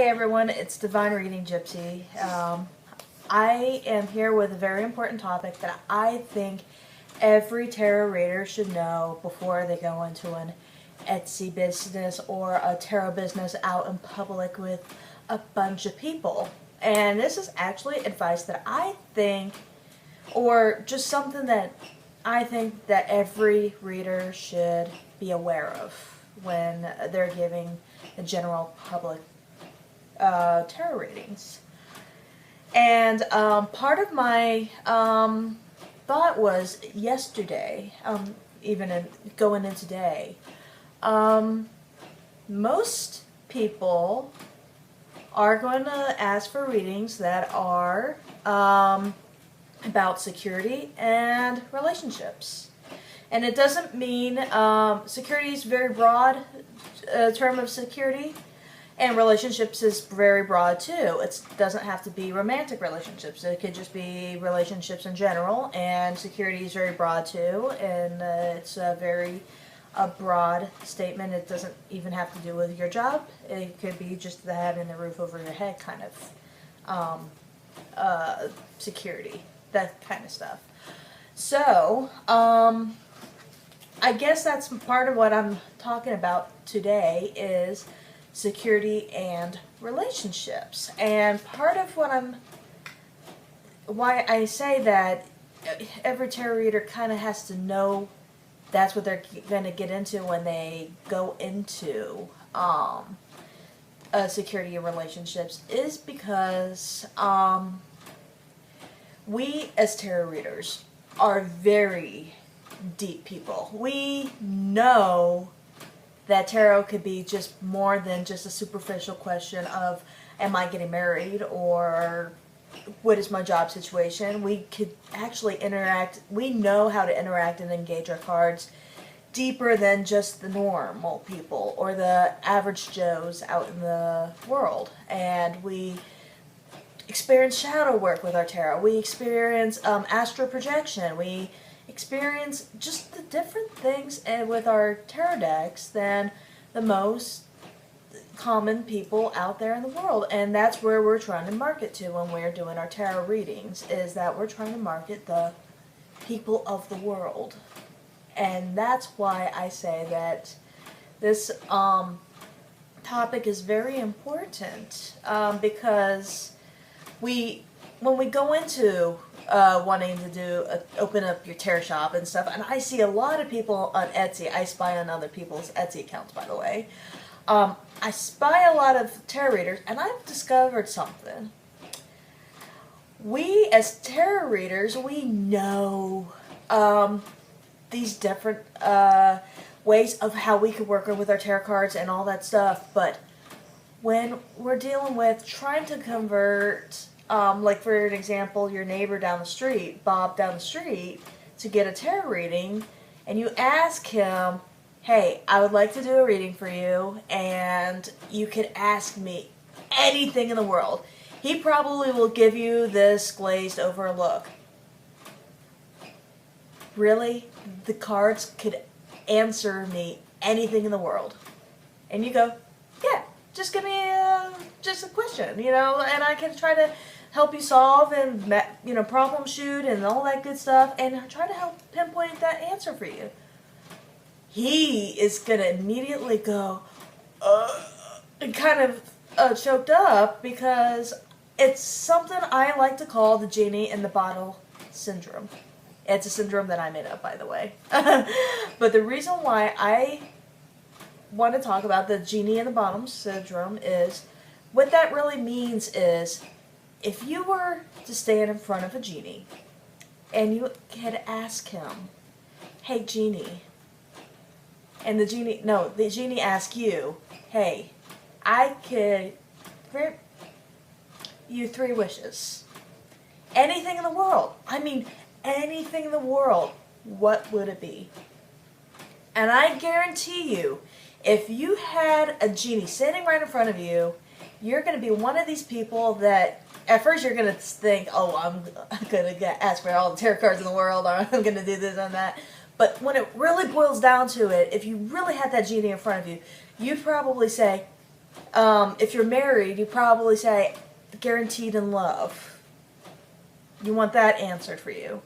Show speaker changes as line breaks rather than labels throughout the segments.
Hey everyone, it's divinereadingswithagypsy. I am here with a very important topic that I think every tarot reader should know before they go into an Etsy business or a tarot business out in public with a bunch of people. And this is actually advice that I think, or just something that I think that every reader should be aware of when they're giving the general public tarot readings. And part of my thought was yesterday, even going in today, most people are going to ask for readings that are about security and relationships. And it doesn't mean, security is very broad term of security, and relationships is very broad too. It doesn't have to be romantic relationships. It could just be relationships in general, and security is very broad too, and it's a very broad statement. It doesn't even have to do with your job. It could be just the having the roof over your head kind of security, that kind of stuff. So, I guess that's part of what I'm talking about today is security and relationships. And part of why I say that every tarot reader kind of has to know that's what they're going to get into when they go into security and relationships is because we as tarot readers are very deep people. We know that tarot could be just more than just a superficial question of, am I getting married, or what is my job situation? We could actually interact, we know how to interact and engage our cards deeper than just the normal people or the average Joes out in the world. And we experience shadow work with our tarot. We experience astral projection. We experience just the different things with our tarot decks than the most common people out there in the world. And that's where we're trying to market to when we're doing our tarot readings, is that we're trying to market the people of the world. And that's why I say that this topic is very important, because when we go into wanting to open up your tarot shop and stuff, and I see a lot of people on Etsy. I spy on other people's Etsy accounts, by the way. I spy a lot of tarot readers, and I've discovered something. We as tarot readers, we know these different ways of how we could work with our tarot cards and all that stuff, but when we're dealing with trying to convert, like for an example, your neighbor down the street, Bob down the street, to get a tarot reading, and you ask him, hey, I would like to do a reading for you, and you could ask me anything in the world. He probably will give you this glazed over look. Really? The cards could answer me anything in the world. And you go, yeah, just give me just a question, and I can try to help you solve and, problem shoot and all that good stuff, and try to help pinpoint that answer for you. He is going to immediately go, and kind of choked up, because it's something I like to call the genie in the bottle syndrome. It's a syndrome that I made up, by the way. But the reason why I want to talk about the genie in the bottle syndrome is, what that really means is, if you were to stand in front of a genie and you could ask him, hey genie, and the genie asks you, hey, I could grant you 3 wishes. Anything in the world. I mean, anything in the world. What would it be? And I guarantee you, if you had a genie standing right in front of you, you're going to be one of these people that, at first you're going to think, oh, I'm going to ask for all the tarot cards in the world, or I'm going to do this and that. But when it really boils down to it, if you really had that genie in front of you, you'd probably say, If you're married, you probably say, guaranteed in love. You want that answered for you.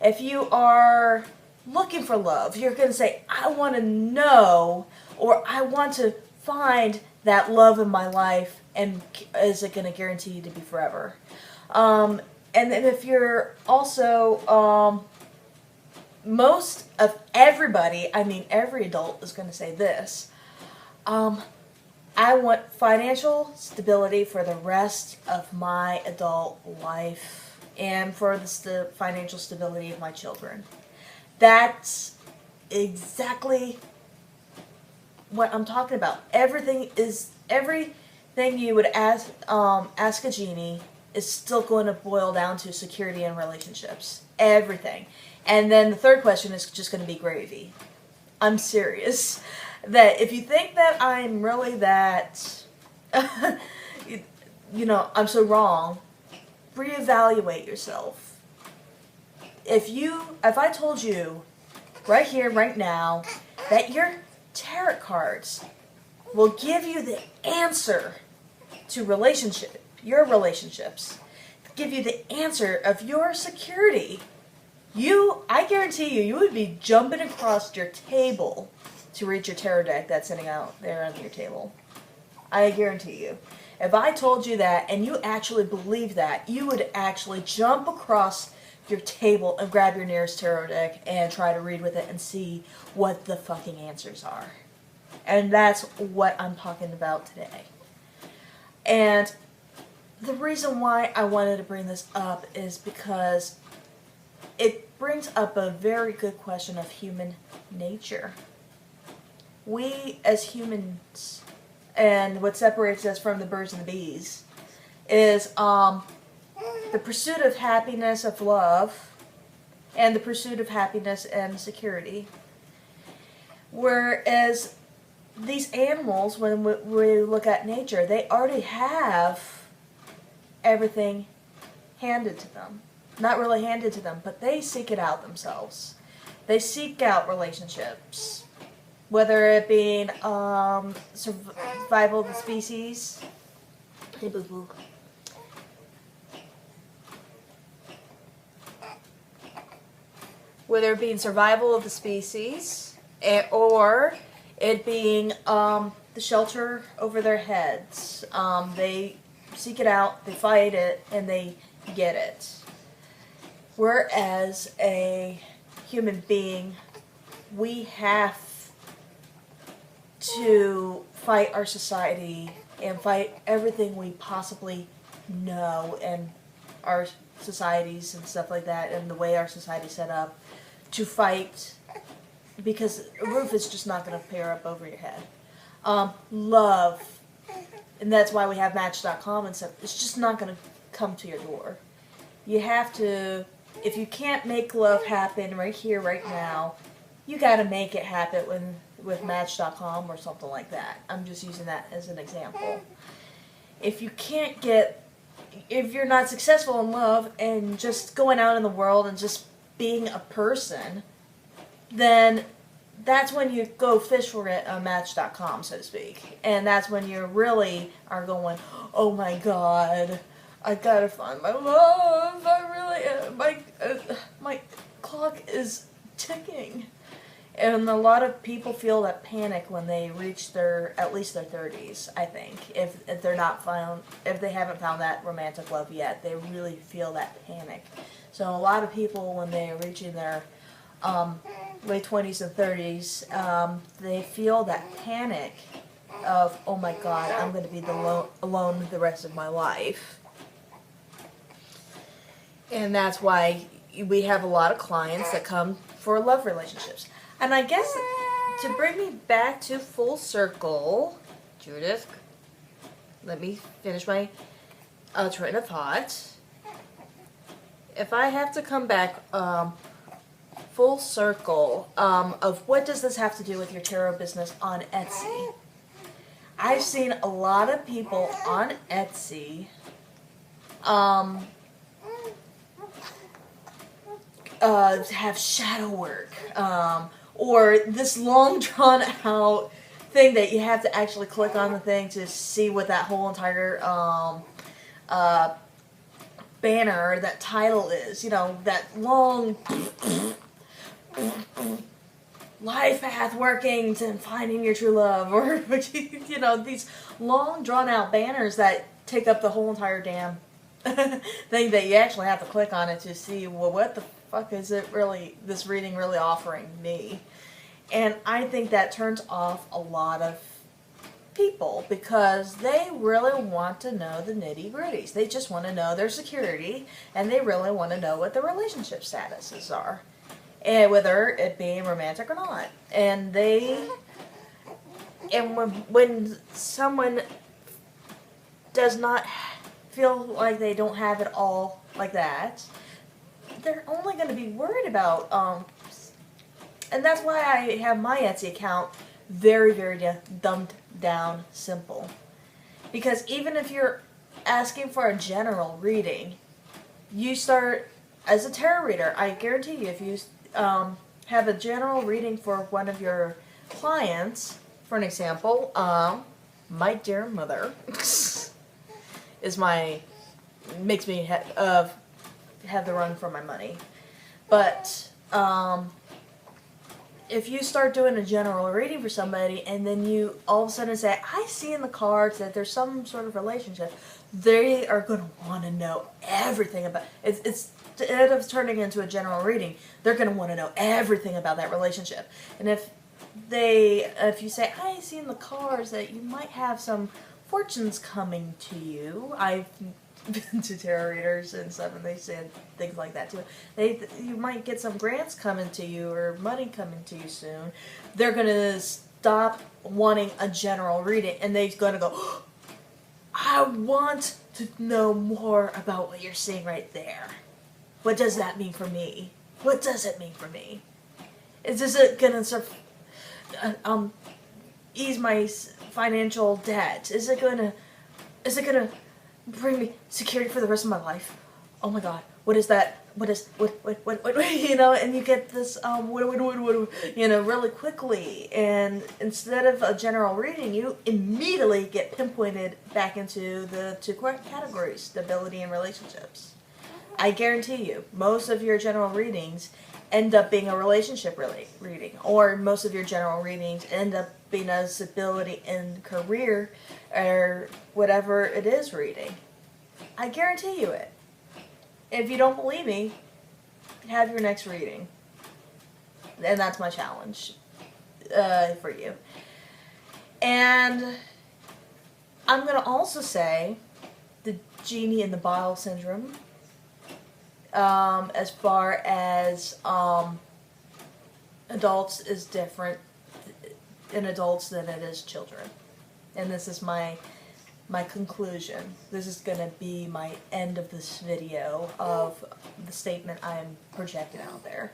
If you are looking for love, you're going to say, I want to know, or I want to find that love in my life, and is it going to guarantee you to be forever? And then if you're also, most of everybody, I mean every adult is going to say this, I want financial stability for the rest of my adult life and for the financial stability of my children. That's exactly what I'm talking about. Everything you would ask a genie is still going to boil down to security and relationships. Everything. And then the third question is just going to be gravy. I'm serious. That if you think that I'm really that, I'm so wrong, reevaluate yourself. If I told you right here, right now, that your tarot cards will give you the answer to your relationships, give you the answer of your security, I guarantee you would be jumping across your table to read your tarot deck that's sitting out there on your table. I guarantee you. If I told you that and you actually believe that, you would actually jump across your table and grab your nearest tarot deck and try to read with it and see what the fucking answers are. And that's what I'm talking about today. And the reason why I wanted to bring this up is because it brings up a very good question of human nature. We as humans, and what separates us from the birds and the bees, is the pursuit of happiness, of love, and the pursuit of happiness and security. Whereas these animals, when we look at nature, they already have everything handed to them. Not really handed to them, but they seek it out themselves. They seek out relationships. Whether it being survival of the species. Hey, boo boo. Whether it being survival of the species, or it being the shelter over their heads. They seek it out, they fight it, and they get it. Whereas a human being, we have to fight our society and fight everything we possibly know and our societies and stuff like that and the way our society's set up to fight, because a roof is just not going to pair up over your head. Love, and that's why we have Match.com and stuff, it's just not going to come to your door. You have to, if you can't make love happen right here, right now, you got to make it happen with Match.com or something like that. I'm just using that as an example. If you're not successful in love and just going out in the world and just being a person, then that's when you go fish for it on Match.com, so to speak. And that's when you really are going, oh my God, I gotta find my love. My clock is ticking. And a lot of people feel that panic when they reach at least their 30s, I think. If they haven't found that romantic love yet, they really feel that panic. So a lot of people, when they're reaching their late 20s and 30s, they feel that panic of, oh my God, I'm going to be alone the rest of my life. And that's why we have a lot of clients that come for love relationships. And I guess to bring me back to full circle, Judith, let me finish my train of thought. If I have to come back full circle of what does this have to do with your tarot business on Etsy, I've seen a lot of people on Etsy have shadow work, or this long drawn out thing that you have to actually click on the thing to see what that whole entire banner, that title is. You know, that long life path working to finding your true love, or you know, these long drawn out banners that take up the whole entire damn thing that you actually have to click on it to see, well, what the fuck is it really, this reading really offering me? And I think that turns off a lot of people because they really want to know the nitty gritties. They just want to know their security, and they really want to know what the relationship statuses are, and whether it being romantic or not. And when someone does not feel like they don't have it all like that, they're only going to be worried about, and that's why I have my Etsy account very, very dumbed down simple. Because even if you're asking for a general reading, you start as a tarot reader. I guarantee you, if you have a general reading for one of your clients, for an example, my dear mother makes me have the run for my money. But if you start doing a general reading for somebody, and then you all of a sudden say, I see in the cards that there's some sort of relationship, they are going to want to know everything about it. Instead of turning into a general reading, they're going to want to know everything about that relationship. And if you say, I see in the cards that you might have some fortunes coming to you, I've been to tarot readers and stuff, and they said things like that too. You might get some grants coming to you or money coming to you soon. They're gonna stop wanting a general reading, and they're gonna go, oh, I want to know more about what you're seeing right there. What does that mean for me? What does it mean for me? Is it gonna ease my financial debt? Is it gonna bring me security for the rest of my life? Oh my god, what is that? What, you know, and you get this, you know, really quickly. And instead of a general reading, you immediately get pinpointed back into the two categories, stability and relationships. I guarantee you, most of your general readings end up being a relationship reading, or most of your general readings end up being a stability in career or whatever it is reading. I guarantee you it. If you don't believe me, have your next reading. And that's my challenge for you. And I'm going to also say the genie in the bottle syndrome, as far as adults, is different in adults than it is children. And this is my conclusion. This is going to be my end of this video of the statement I'm projecting out there.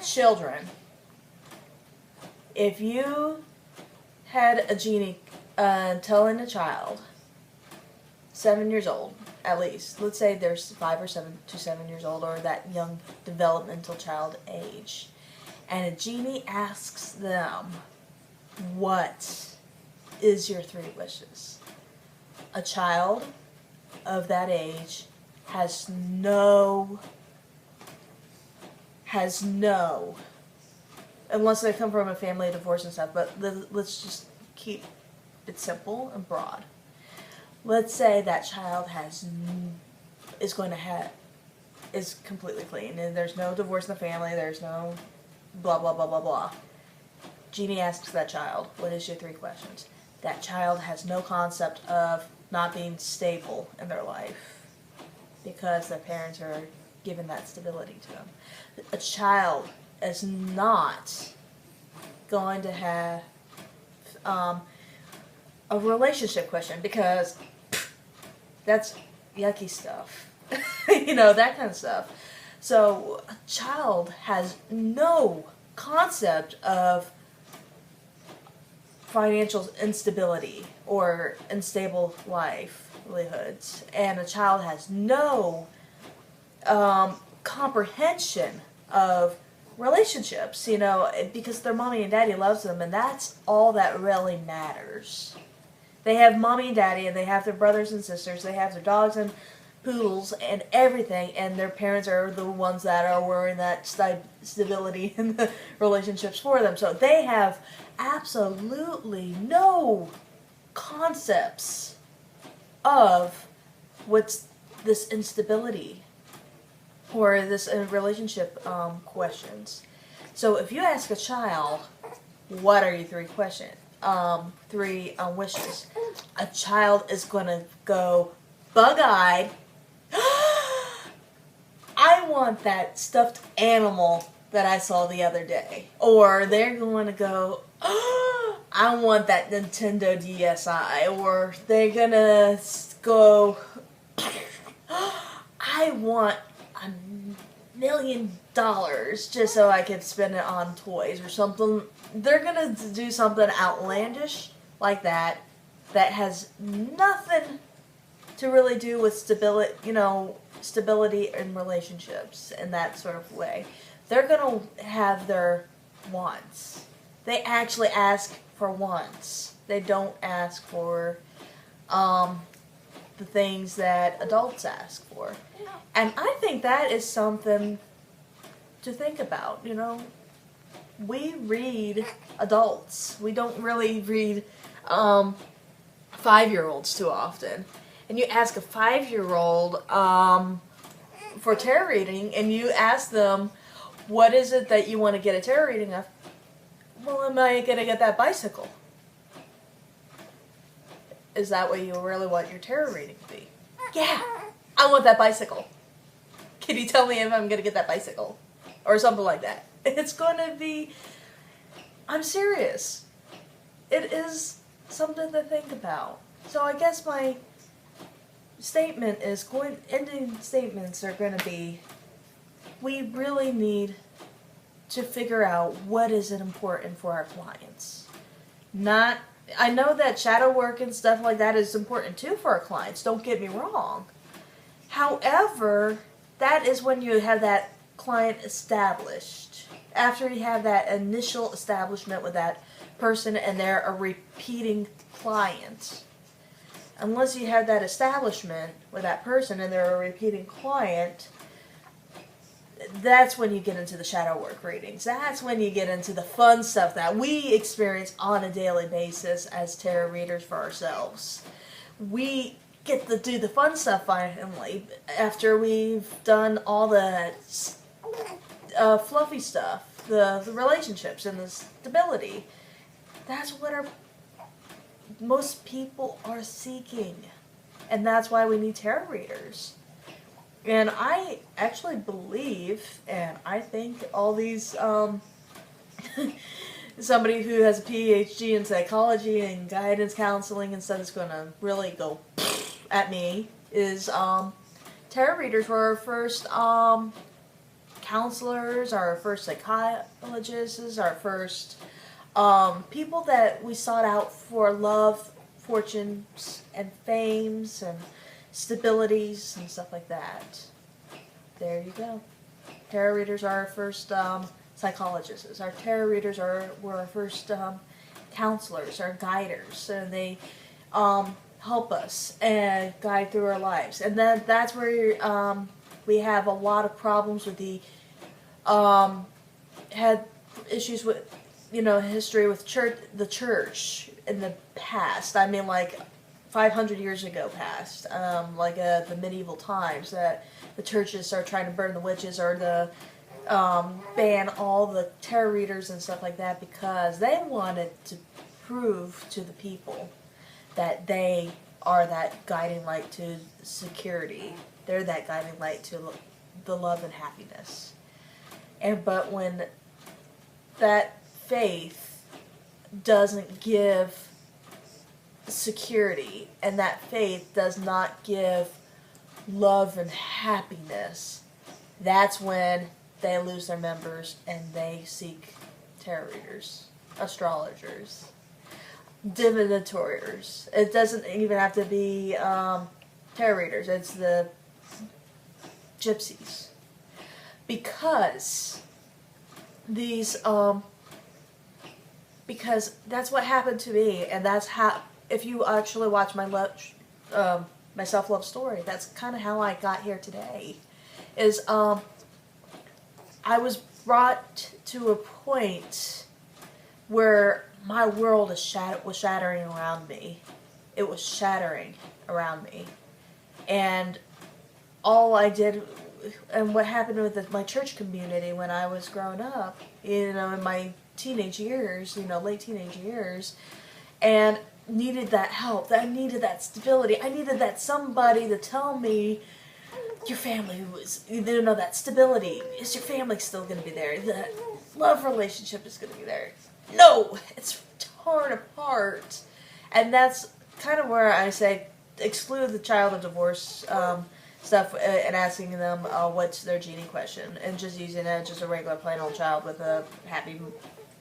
Children, if you had a genie telling a child, 7 years old at least, let's say they're 5 or 7 to 7 years old, or that young developmental child age, and a genie asks them, what is your 3 wishes? A child of that age has no, unless they come from a family of divorce and stuff, but let's just keep it simple and broad. Let's say that child is completely clean, and there's no divorce in the family, there's no blah, blah, blah, blah, blah. Genie asks that child, what is your 3 questions? That child has no concept of not being stable in their life because their parents are giving that stability to them. A child is not going to have a relationship question because that's yucky stuff. You know, that kind of stuff. So a child has no concept of financial instability or unstable livelihoods, and a child has no comprehension of relationships, you know, because their mommy and daddy loves them, and that's all that really matters. They have mommy and daddy, and they have their brothers and sisters, they have their dogs and poodles and everything, and their parents are the ones that are worrying that stability in the relationships for them. So they have absolutely no concepts of what's this instability or this relationship questions. So if you ask a child, what are your three wishes? A child is going to go bug-eyed, I want that stuffed animal that I saw the other day. Or they're going to go, I want that Nintendo DSi. Or they're going to go, I want $1 million just so I can spend it on toys or something. They're going to do something outlandish like that that has nothing to really do with stability, you know, stability in relationships in that sort of way. They're going to have their wants. They actually ask for wants. They don't ask for the things that adults ask for. And I think that is something to think about, you know. We read adults. We don't really read 5-year-olds too often. And you ask a 5-year-old for tarot reading, and you ask them, what is it that you want to get a tarot reading of? Well, am I going to get that bicycle? Is that what you really want your tarot reading to be? Yeah, I want that bicycle. Can you tell me if I'm going to get that bicycle? Or something like that. It's going to be, I'm serious. It is something to think about. So I guess my ending statements are going to be, we really need to figure out what is important for our clients. I know that shadow work and stuff like that is important too for our clients, don't get me wrong. However, that is when you have that client established. After you have that initial establishment with that person and they're a repeating client. Unless you have that establishment with that person and they're a repeating client, that's when you get into the shadow work readings. That's when you get into the fun stuff that we experience on a daily basis as tarot readers for ourselves. We get to do the fun stuff finally after we've done all the fluffy stuff, the relationships and the stability. That's what most people are seeking. And that's why we need tarot readers. And I actually believe, and I think all these, somebody who has a PhD in psychology and guidance counseling and stuff is going to really go at me, is tarot readers were our first counselors, our first psychologists, our first people that we sought out for love, fortunes, and fames, and stabilities, and stuff like that. There you go. Tarot readers are our first psychologists. Our tarot readers were our first counselors, our guiders, and they help us and guide through our lives. And then that's where we have a lot of problems with had issues with, history with the church in the past. I mean, like 500 years ago past, the medieval times, that the churches are trying to burn the witches or ban all the tarot readers and stuff like that because they wanted to prove to the people that they are that guiding light to security. They're that guiding light to the love and happiness. But when that faith doesn't give security and that faith does not give love and happiness, that's when they lose their members and they seek tarot readers, astrologers, divinators. It doesn't even have to be tarot readers. It's the gypsies. Because these, because that's what happened to me, and that's how, if you actually watch my my self-love story, that's kind of how I got here today, is, I was brought to a point where my world was shattering around me. It was shattering around me. And all I did, and what happened with my church community when I was growing up, in my teenage years, late teenage years, and needed that help. I needed that stability. I needed that somebody to tell me, your family was, that stability. Is your family still going to be there? The love relationship is going to be there. No, it's torn apart. And that's kind of where I say, exclude the child of divorce stuff and asking them what's their genie question, and just using it just a regular plain old child with a happy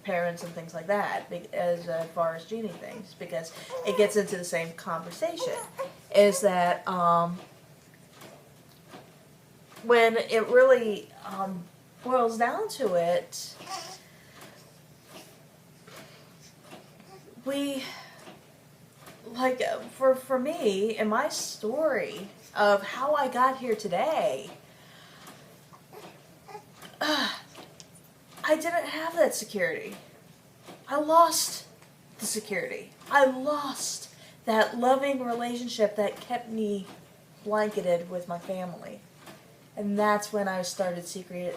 parents and things like that, as far as genie things, because it gets into the same conversation, is that when it really boils down to it, we, like, for me, in my story of how I got here today, I didn't have that security. I lost the security. I lost that loving relationship that kept me blanketed with my family. And that's when I started seeking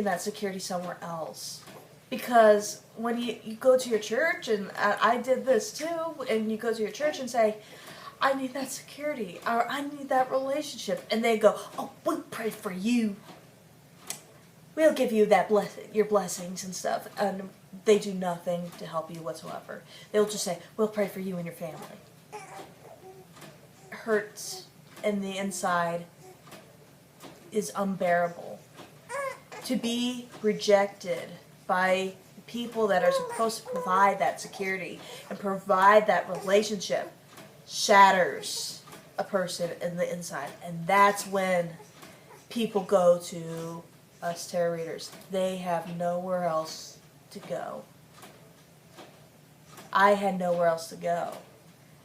that security somewhere else. Because when you go to your church, and I did this too, and you go to your church and say, I need that security, or I need that relationship, and they go, oh, we'll pray for you. We'll give you your blessings and stuff, and they do nothing to help you whatsoever. They'll just say, we'll pray for you and your family. It hurts in the inside is unbearable. To be rejected by people that are supposed to provide that security and provide that relationship shatters a person in the inside. And that's when people go to us tarot readers. They have nowhere else to go. I had nowhere else to go.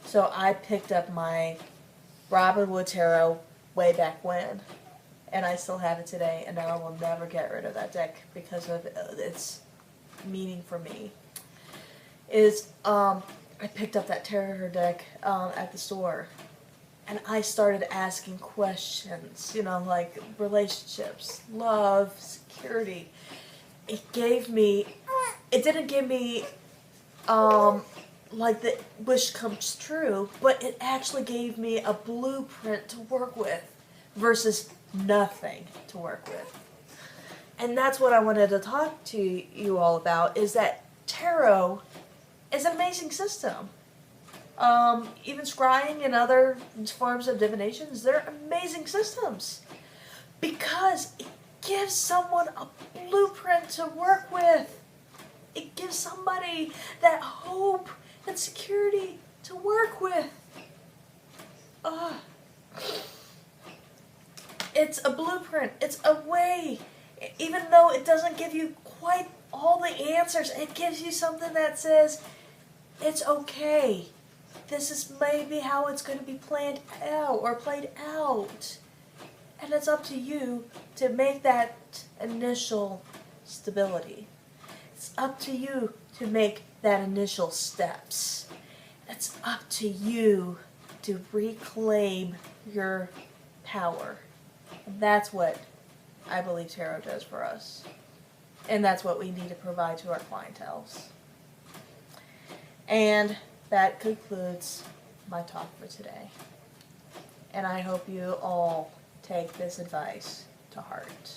So I picked up my Robin Wood Tarot way back when, and I still have it today, and I will never get rid of that deck because of its meaning for me. I picked up that tarot deck at the store, and I started asking questions, like relationships, love, security. It didn't give me like the wish comes true, but it actually gave me a blueprint to work with versus nothing to work with. And that's what I wanted to talk to you all about, is that tarot is an amazing system. Even scrying and other forms of divinations, they're amazing systems because it gives someone a blueprint to work with. It gives somebody that hope and security to work with. It's a blueprint. It's a way. Even though it doesn't give you quite all the answers, it gives you something that says, it's okay. This is maybe how it's going to be planned out or played out. And it's up to you to make that initial stability. It's up to you to make that initial steps. It's up to you to reclaim your power. And that's what I believe tarot does for us. And that's what we need to provide to our clientels. And that concludes my talk for today. And I hope you all take this advice to heart.